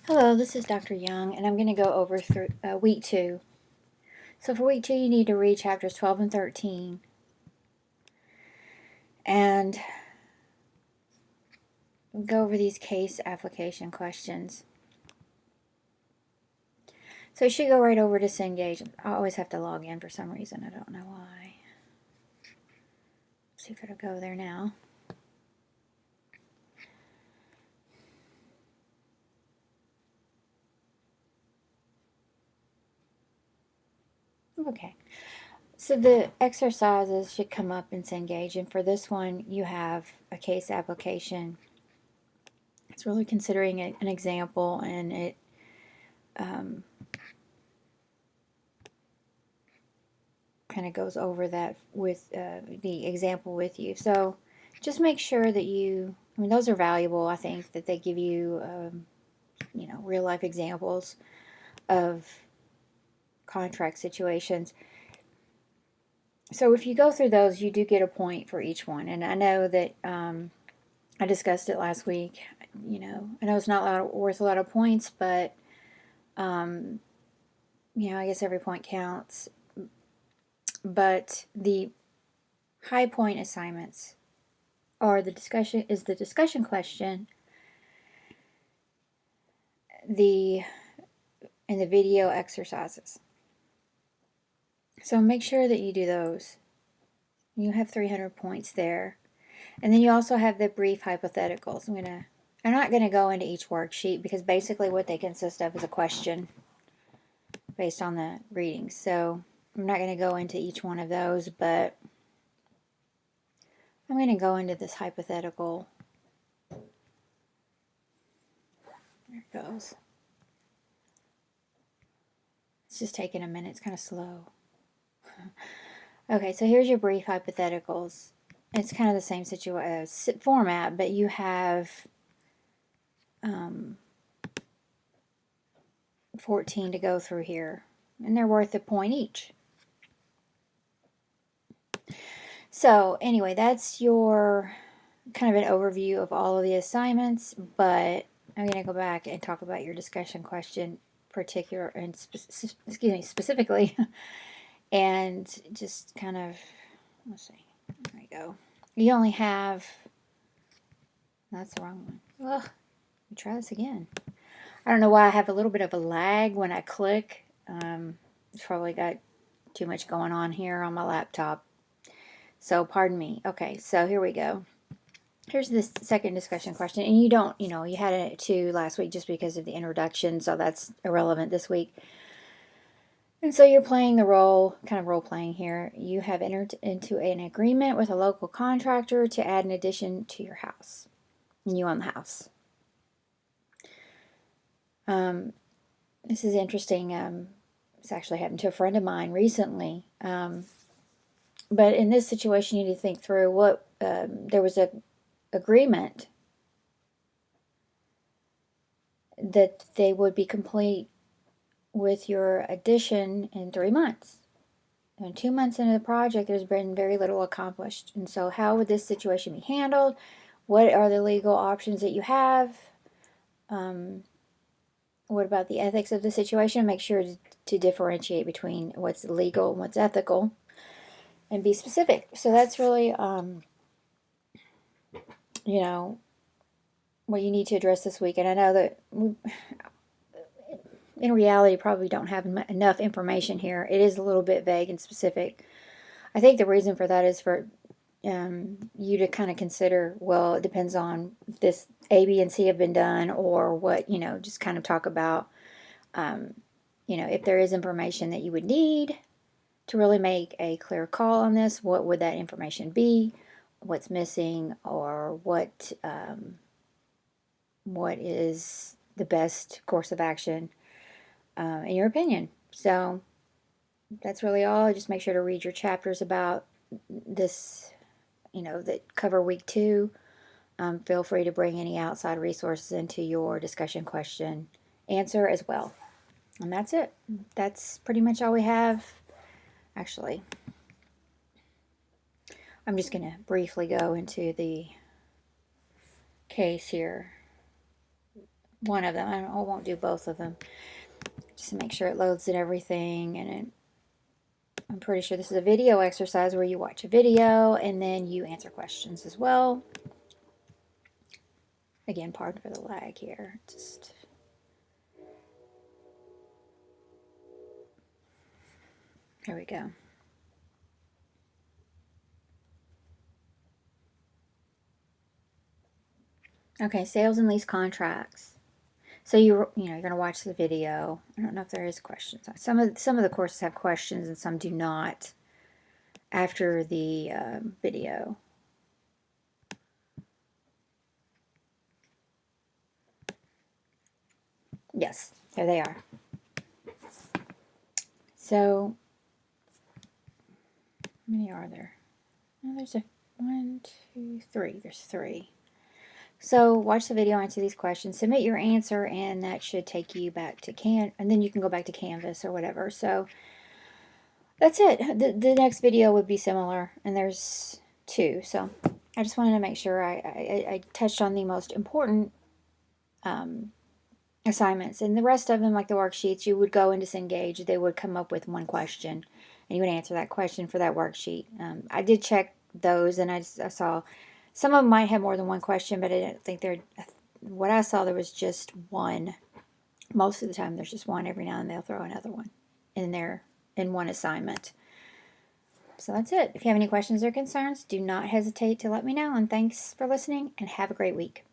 Hello, this is Dr. Young, and I'm going to go over through week 2. So for week 2, you need to read chapters 12 and 13, and go over these case application questions. So you should go right over to Cengage. I always have to log in for some reason. I don't know why. Let's see if it'll go there now. Okay. So the exercises should come up in Cengage, and for this one, you have a case application. It's really considering an example, and it kind of goes over that with the example with you. So just make sure that those are valuable. I think that they give you, real life examples of contract situations. So if you go through those, you do get a point for each one. And I know that I discussed it last week. I know it's not worth a lot of points, but I guess every point counts. But the high point assignments are the discussion question, and the video exercises. So make sure that you do those. You have 300 points there. And then you also have the brief hypotheticals. I'm not going to go into each worksheet because basically what they consist of is a question based on the readings. So I'm not going to go into each one of those, but I'm going to go into this hypothetical. There it goes. It's just taking a minute. It's kind of slow. Okay, so here's your brief hypotheticals. It's kind of the same format, but you have 14 to go through here, and they're worth a point each. So anyway, that's your kind of an overview of all of the assignments, but I'm going to go back and talk about your discussion question specifically, and just kind of, let's see, there we go. You only have, that's the wrong one. Ugh, let me try this again. I don't know why I have a little bit of a lag when I click. It's probably got too much going on here on my laptop. So pardon me. Okay, so here we go. Here's the second discussion question. And you had it too last week just because of the introduction, so that's irrelevant this week. And so you're playing the role, kind of role playing here. You have entered into an agreement with a local contractor to add an addition to your house. And you own the house. This is interesting. This actually happened to a friend of mine recently. But in this situation, you need to think through what there was a agreement that they would be complete with your addition in 3 months. And 2 months into the project, there's been very little accomplished. And so how would this situation be handled? What are the legal options that you have? What about the ethics of the situation? Make sure to differentiate between what's legal and what's ethical, and be specific. So that's really, what you need to address this week. And I know that in reality, probably don't have enough information here. It is a little bit vague and specific. I think the reason for that is for you to kind of consider, well, it depends on if this A, B, and C have been done, or what, just kind of talk about, if there is information that you would need to really make a clear call on this, what would that information be? What's missing, or what is the best course of action in your opinion. So that's really all. Just make sure to read your chapters about this, that cover week 2. Feel free to bring any outside resources into your discussion question answer as well. And that's it. That's pretty much all we have. Actually, I'm just going to briefly go into the case here. one of them. I won't do both of them. Just to make sure it loads and everything. And I'm pretty sure this is a video exercise where you watch a video and then you answer questions as well. Again, pardon for the lag here. Just there we go. Okay, sales and lease contracts. So you're going to watch the video. I don't know if there is questions. Some of the courses have questions and some do not after the video. Yes, there they are. So, how many are there? Oh, there's a 1, 2, 3. There's 3. So watch the video, answer these questions, submit your answer, and that should take you back to and then you can go back to Canvas or whatever. So that's it. The next video would be similar, and there's 2. So I just wanted to make sure I touched on the most important assignments, and the rest of them, like the worksheets, you would go into Cengage. They would come up with one question, and you would answer that question for that worksheet. I did check those, and I saw some of them might have more than one question, but I didn't think what I saw, there was just one. Most of the time, there's just one. Every now and then, they'll throw another one in there in one assignment. So that's it. If you have any questions or concerns, do not hesitate to let me know. And thanks for listening, and have a great week.